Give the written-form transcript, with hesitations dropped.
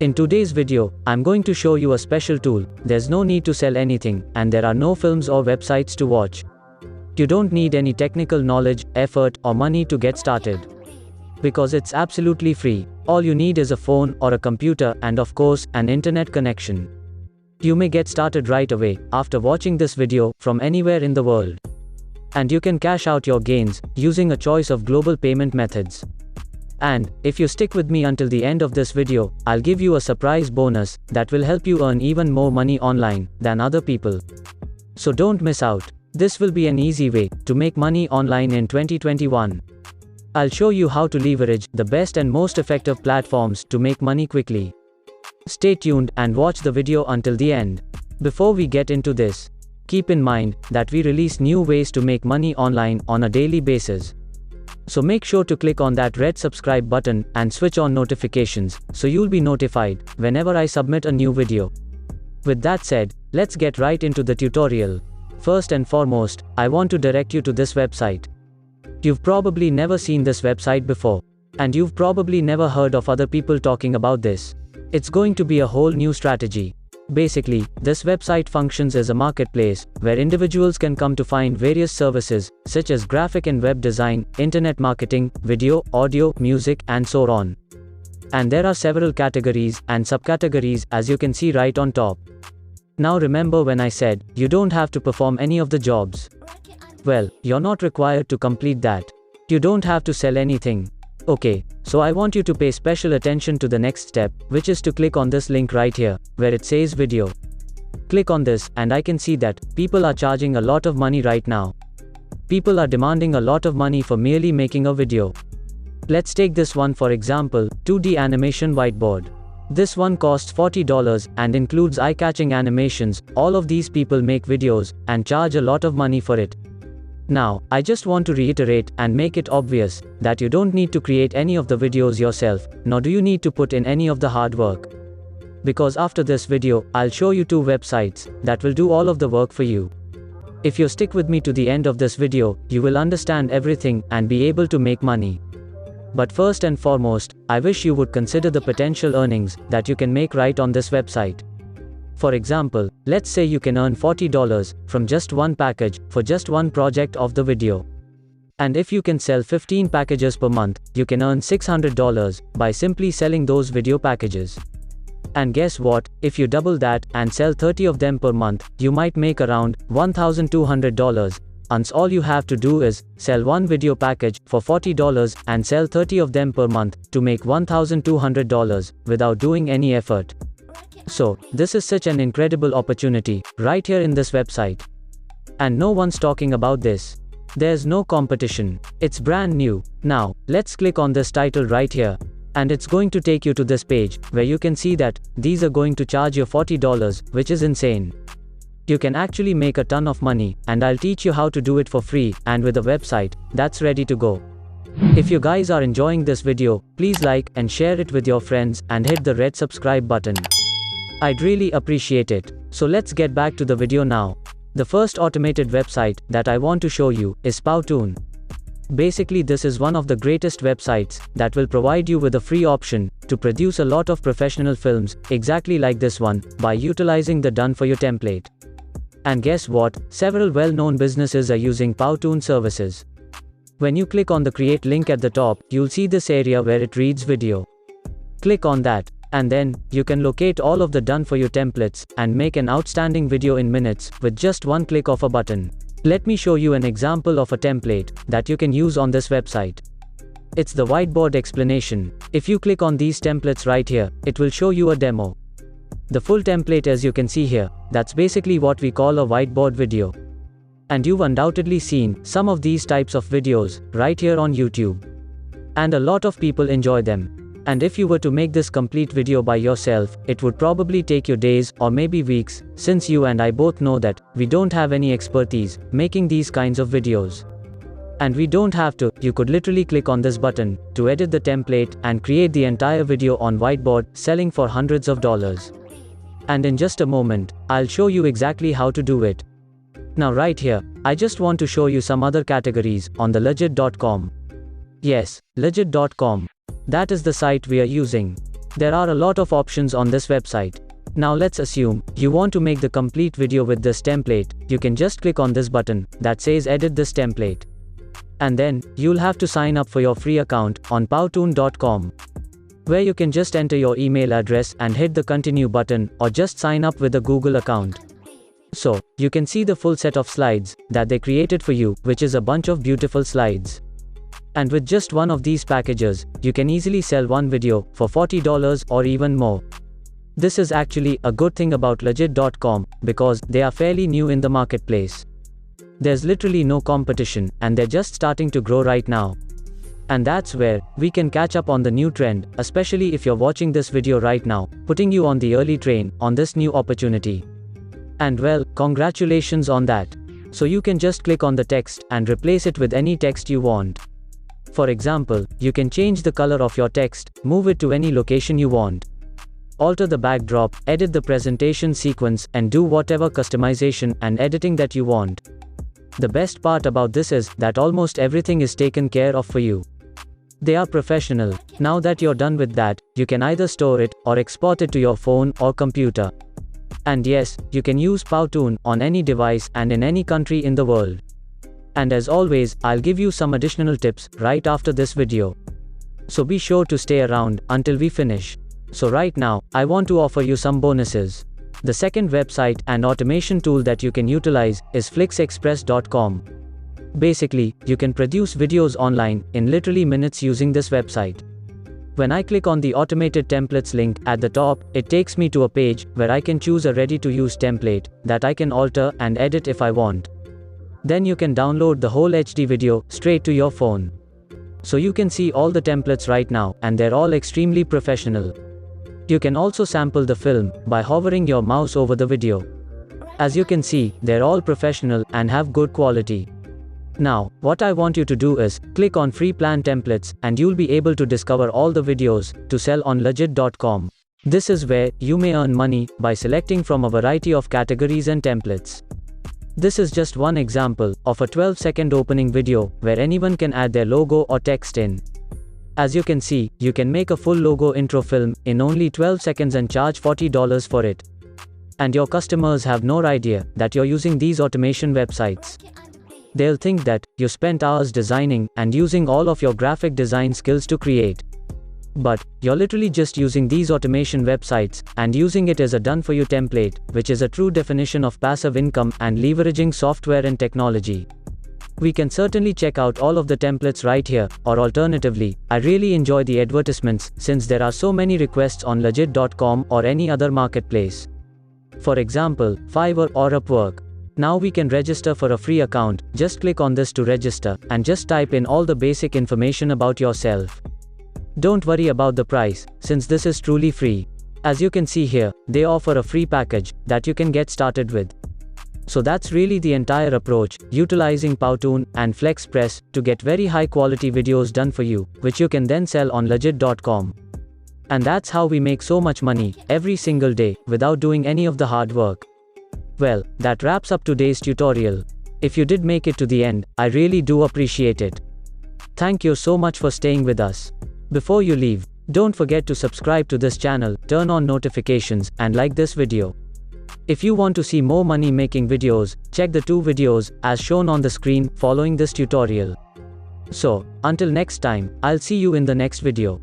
In today's video, I'm going to show you a special tool. There's no need to sell anything, and there are no films or websites to watch. You don't need any technical knowledge, effort, or money to get started. Because it's absolutely free. All you need is a phone or a computer and, of course, an internet connection. You may get started right away, after watching this video, from anywhere in the world. And you can cash out your gains, using a choice of global payment methods. And, if you stick with me until the end of this video, I'll give you a surprise bonus that will help you earn even more money online than other people. So don't miss out. This will be an easy way to make money online in 2021. I'll show you how to leverage the best and most effective platforms to make money quickly. Stay tuned and watch the video until the end. Before we get into this, keep in mind that we release new ways to make money online on a daily basis. So make sure to click on that red subscribe button and switch on notifications so you'll be notified whenever I submit a new video. With that said, let's get right into the tutorial. First and foremost, I want to direct you to this website. You've probably never seen this website before. And you've probably never heard of other people talking about this. It's going to be a whole new strategy. Basically, this website functions as a marketplace, where individuals can come to find various services, such as graphic and web design, internet marketing, video, audio, music, and so on. And there are several categories and subcategories, as you can see right on top. Now remember when I said, you don't have to perform any of the jobs. Well, you're not required to complete that. You don't have to sell anything. Okay, so I want you to pay special attention to the next step, which is to click on this link right here, where it says video. Click on this, and I can see that people are charging a lot of money right now. People are demanding a lot of money for merely making a video. Let's take this one for example, 2D animation whiteboard. This one costs $40 and includes eye-catching animations. All of these people make videos and charge a lot of money for it. Now, I just want to reiterate and make it obvious that you don't need to create any of the videos yourself, nor do you need to put in any of the hard work. Because after this video, I'll show you 2 websites that will do all of the work for you. If you stick with me to the end of this video, you will understand everything and be able to make money. But first and foremost, I wish you would consider the potential earnings that you can make right on this website. For example, let's say you can earn $40 from just one package for just one project of the video. And if you can sell 15 packages per month, you can earn $600 by simply selling those video packages. And guess what? If you double that and sell 30 of them per month, you might make around $1,200. And all you have to do is sell one video package for $40 and sell 30 of them per month to make $1,200 without doing any effort. So, this is such an incredible opportunity, right here in this website. And no one's talking about this. There's no competition. It's brand new. Now, let's click on this title right here. And it's going to take you to this page, where you can see that these are going to charge you $40, which is insane. You can actually make a ton of money, and I'll teach you how to do it for free, and with a website that's ready to go. If you guys are enjoying this video, please like and share it with your friends, and hit the red subscribe button. I'd really appreciate it. So let's get back to the video now. The first automated website that I want to show you is Powtoon. Basically, this is one of the greatest websites that will provide you with a free option to produce a lot of professional films, exactly like this one, by utilizing the Done For You template. And guess what? Several well-known businesses are using Powtoon services. When you click on the create link at the top, you'll see this area where it reads video. Click on that. And then, you can locate all of the Done For You templates, and make an outstanding video in minutes, with just one click of a button. Let me show you an example of a template that you can use on this website. It's the whiteboard explanation. If you click on these templates right here, it will show you a demo. The full template, as you can see here, that's basically what we call a whiteboard video. And you've undoubtedly seen some of these types of videos right here on YouTube. And a lot of people enjoy them. And if you were to make this complete video by yourself, it would probably take you days or maybe weeks, since you and I both know that we don't have any expertise making these kinds of videos. And we don't have to. You could literally click on this button to edit the template and create the entire video on whiteboard, selling for hundreds of dollars. And in just a moment, I'll show you exactly how to do it. Now right here, I just want to show you some other categories on the legit.com. Yes, legit.com. That is the site we are using. There are a lot of options on this website. Now let's assume you want to make the complete video with this template. You can just click on this button that says edit this template. And then, you'll have to sign up for your free account on powtoon.com, where you can just enter your email address and hit the continue button, or just sign up with a Google account. So, you can see the full set of slides that they created for you, which is a bunch of beautiful slides. And with just one of these packages, you can easily sell one video for $40 or even more. This is actually a good thing about legit.com, because they are fairly new in the marketplace. There's literally no competition, and they're just starting to grow right now. And that's where we can catch up on the new trend, especially if you're watching this video right now, putting you on the early train on this new opportunity. And well, congratulations on that. So you can just click on the text and replace it with any text you want. For example, you can change the color of your text, move it to any location you want, alter the backdrop, edit the presentation sequence, and do whatever customization and editing that you want. The best part about this is that almost everything is taken care of for you. They are professional. Now that you're done with that, you can either store it or export it to your phone or computer. And yes, you can use Powtoon on any device and in any country in the world. And as always, I'll give you some additional tips right after this video. So be sure to stay around until we finish. So right now, I want to offer you some bonuses. The second website and automation tool that you can utilize is flixexpress.com. Basically, you can produce videos online in literally minutes using this website. When I click on the automated templates link at the top, it takes me to a page where I can choose a ready-to-use template that I can alter and edit if I want. Then you can download the whole HD video straight to your phone. So you can see all the templates right now, and they're all extremely professional. You can also sample the film by hovering your mouse over the video. As you can see, they're all professional and have good quality. Now, what I want you to do is, click on free plan templates, and you'll be able to discover all the videos to sell on legit.com. This is where you may earn money by selecting from a variety of categories and templates. This is just one example of a 12-second opening video where anyone can add their logo or text in. As you can see, you can make a full logo intro film in only 12 seconds and charge $40 for it. And your customers have no idea that you're using these automation websites. They'll think that you spent hours designing and using all of your graphic design skills to create. But you're literally just using these automation websites and using it as a done-for-you template, which is a true definition of passive income and leveraging software and technology. We can certainly check out all of the templates right here, or alternatively, I really enjoy the advertisements since there are so many requests on legit.com or any other marketplace. For example, Fiverr or Upwork. Now we can register for a free account. Just click on this to register, and just type in all the basic information about yourself. Don't worry about the price, since this is truly free. As you can see here, they offer a free package that you can get started with. So that's really the entire approach, utilizing Powtoon and FlexPress to get very high quality videos done for you, which you can then sell on legit.com. And that's how we make so much money every single day without doing any of the hard work. Well, that wraps up today's tutorial. If you did make it to the end, I really do appreciate it. Thank you so much for staying with us. Before you leave, don't forget to subscribe to this channel, turn on notifications, and like this video. If you want to see more money making videos, check the 2 videos as shown on the screen following this tutorial. So, until next time, I'll see you in the next video.